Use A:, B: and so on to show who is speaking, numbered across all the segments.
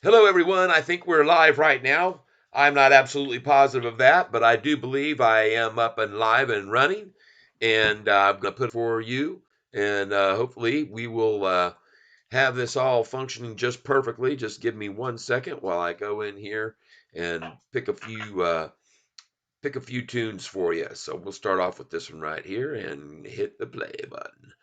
A: Hello, everyone. I think we're live right now. I'm not absolutely positive of that, but I do believe I am up and live and running. And I'm going to put it for you. And hopefully, we will have this all functioning just perfectly. Just give me 1 second while I go in here and pick a few tunes for you. So we'll start off with this one right here and hit the play button.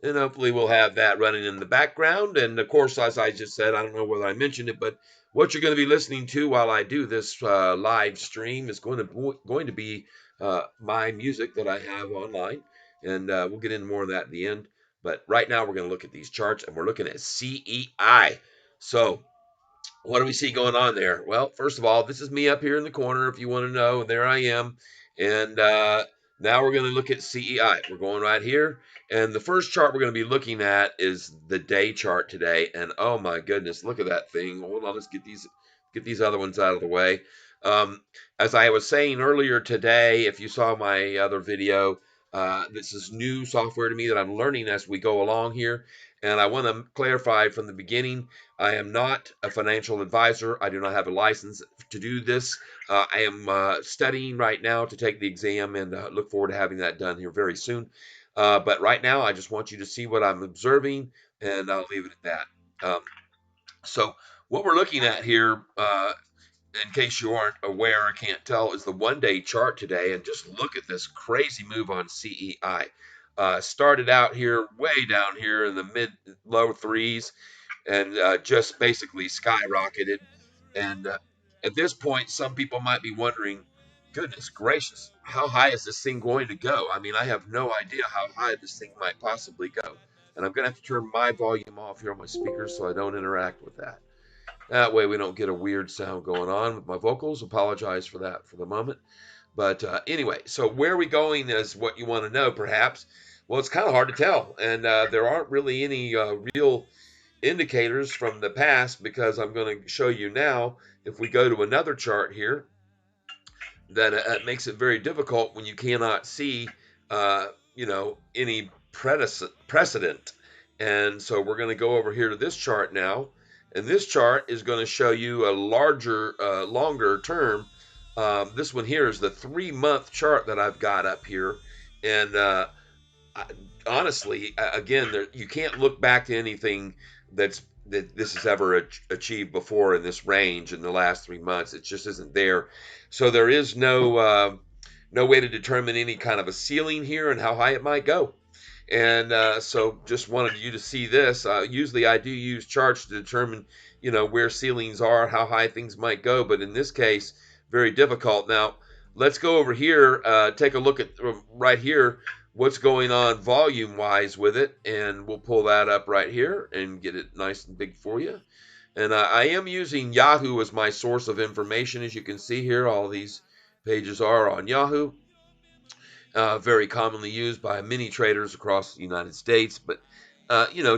A: And hopefully we'll have that running in the background. And of course, as I just said, I don't know whether I mentioned it, but what you're going to be listening to while I do this live stream is going to be my music that I have online, and we'll get into more of that at the end. But right now, we're going to look at these charts, and we're looking at CEI. So what do we see going on there? Well, first of all, this is me up here in the corner, if you want to know. There I am. And now we're going to look at CEI. We're going right here. And the first chart we're going to be looking at is the day chart today. And oh my goodness, look at that thing. Hold on, let's get these other ones out of the way. As I was saying earlier today, if you saw my other video, this is new software to me that I'm learning as we go along here. And I want to clarify from the beginning, I am not a financial advisor. I do not have a license to do this. I am studying right now to take the exam and look forward to having that done here very soon. But right now, I just want you to see what I'm observing, and I'll leave it at that. So what we're looking at here, in case you aren't aware or can't tell, is the one-day chart today. And just look at this crazy move on CEI. Started out here way down here in the mid-low threes and just basically skyrocketed. And at this point, some people might be wondering, goodness gracious, how high is this thing going to go? I mean, I have no idea how high this thing might possibly go. And I'm going to have to turn my volume off here on my speakers so I don't interact with that. That way we don't get a weird sound going on with my vocals. Apologize for that for the moment. But anyway, so where are we going is what you want to know, perhaps. Well, it's kind of hard to tell. And there aren't really any real indicators from the past, because I'm going to show you now, if we go to another chart here, that it makes it very difficult when you cannot see, any precedent. And so we're going to go over here to this chart now. And this chart is going to show you a longer term. This one here is the 3-month chart that I've got up here. And honestly, again, you can't look back to anything that this has ever achieved before in this range in the last 3 months. It just isn't there. So there is no way to determine any kind of a ceiling here and how high it might go. And so just wanted you to see this. Usually I do use charts to determine, where ceilings are, how high things might go. But in this case, very difficult. Now, let's go over here, take a look at right here, what's going on volume-wise with it. And we'll pull that up right here and get it nice and big for you. And I am using Yahoo as my source of information. As you can see here, all these pages are on Yahoo. Very commonly used by many traders across the United States, but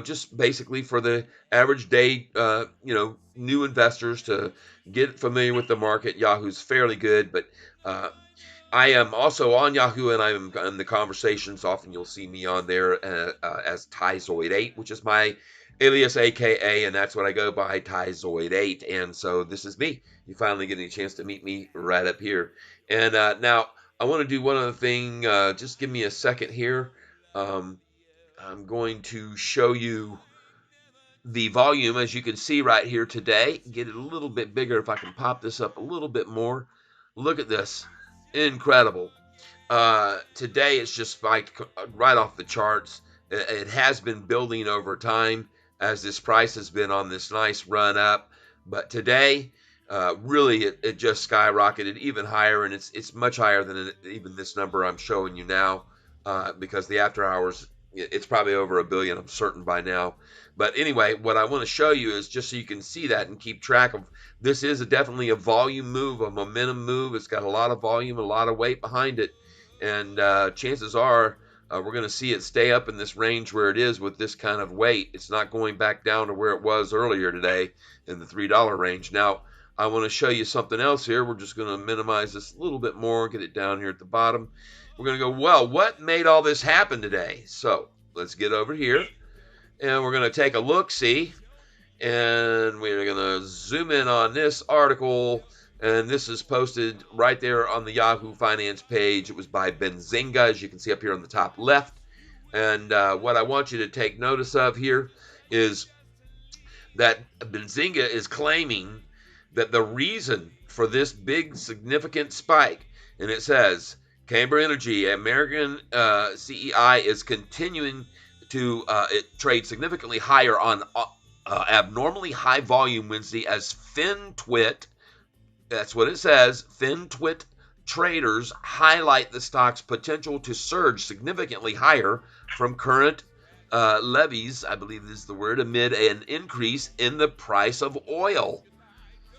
A: just basically for the average day, new investors to get familiar with the market. Yahoo's fairly good, but I am also on Yahoo, and I'm in the conversations. Often you'll see me on there as Tyzoid8, which is my alias, AKA, and that's what I go by, Tyzoid8. And so this is me. You finally getting a chance to meet me right up here. And now, I want to do one other thing. Just give me a second here. I'm going to show you the volume, as you can see right here today. Get it a little bit bigger if I can pop this up a little bit more. Look at this. Incredible. Today it's just spiked right off the charts. It has been building over time as this price has been on this nice run up. But today, really, it just skyrocketed even higher, and it's much higher than even this number I'm showing you now, because the after hours, it's probably over $1 billion, I'm certain by now. But anyway, what I want to show you is just so you can see that and keep track of. This is definitely a volume move, a momentum move. It's got a lot of volume, a lot of weight behind it, and chances are we're going to see it stay up in this range where it is with this kind of weight. It's not going back down to where it was earlier today in the $3 range. Now, I want to show you something else here. We're just going to minimize this a little bit more, get it down here at the bottom. We're going to go, well, what made all this happen today? So let's get over here, and we're going to take a look, see. And we're going to zoom in on this article. And this is posted right there on the Yahoo Finance page. It was by Benzinga, as you can see up here on the top left. And what I want you to take notice of here is that Benzinga is claiming that the reason for this big significant spike, and it says Camber Energy, American CEI is continuing to trade significantly higher on abnormally high volume Wednesday as FinTwit, that's what it says, FinTwit traders highlight the stock's potential to surge significantly higher from current levies, I believe is the word, amid an increase in the price of oil.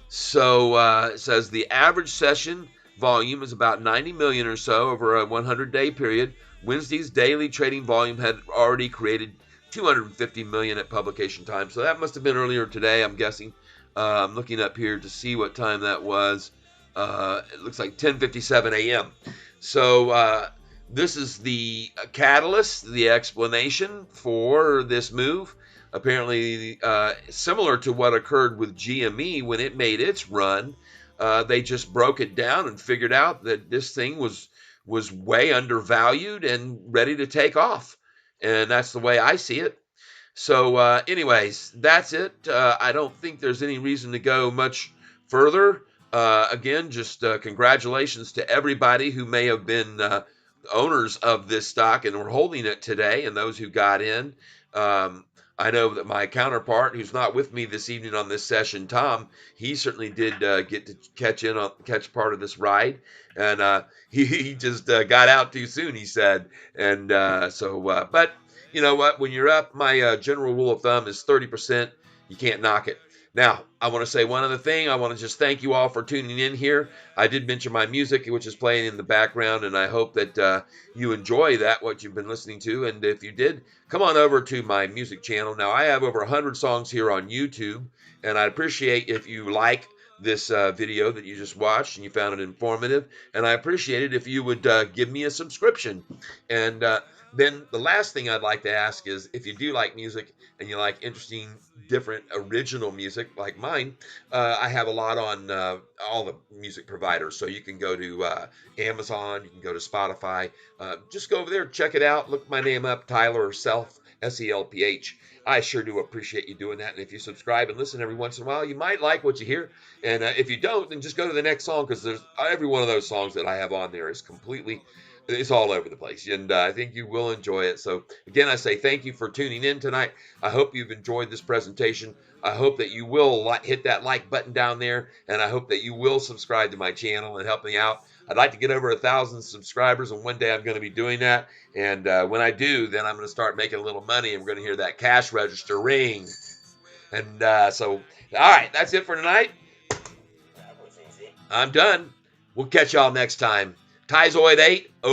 A: So it says the average session volume is about 90 million or so over a 100-day period. Wednesday's daily trading volume had already created 250 million at publication time. So that must have been earlier today, I'm guessing. I'm looking up here to see what time that was. It looks like 10:57 a.m. So this is the catalyst, the explanation for this move. Apparently, similar to what occurred with GME when it made its run, they just broke it down and figured out that this thing was way undervalued and ready to take off. And that's the way I see it. So, anyways, that's it. I don't think there's any reason to go much further. Again, just congratulations to everybody who may have been owners of this stock and were holding it today, and those who got in. Um, I know that my counterpart, who's not with me this evening on this session, Tom, he certainly did get to catch part of this ride, and he just got out too soon, he said, and but you know what? When you're up, my general rule of thumb is 30%. You can't knock it. Now, I want to say one other thing. I want to just thank you all for tuning in here. I did mention my music, which is playing in the background, and I hope that you enjoy that, what you've been listening to. And if you did, come on over to my music channel. Now, I have over 100 songs here on YouTube, and I'd appreciate if you like this video that you just watched and you found it informative. And I appreciate it if you would give me a subscription. And then the last thing I'd like to ask is if you do like music and you like interesting, different, original music like mine, I have a lot on all the music providers. So you can go to Amazon, you can go to Spotify. Just go over there, check it out, look my name up, Tyler Self, SELPH. I sure do appreciate you doing that. And if you subscribe and listen every once in a while, you might like what you hear. And if you don't, then just go to the next song, because there's every one of those songs that I have on there is completely, it's all over the place, and I think you will enjoy it. So again, I say thank you for tuning in tonight. I hope you've enjoyed this presentation. I hope that you will hit that like button down there, and I hope that you will subscribe to my channel and help me out. I'd like to get over 1,000 subscribers, and one day I'm going to be doing that. And when I do, then I'm going to start making a little money, and we're going to hear that cash register ring. And so, all right, that's it for tonight. I'm done. We'll catch y'all next time. Tyzoid8.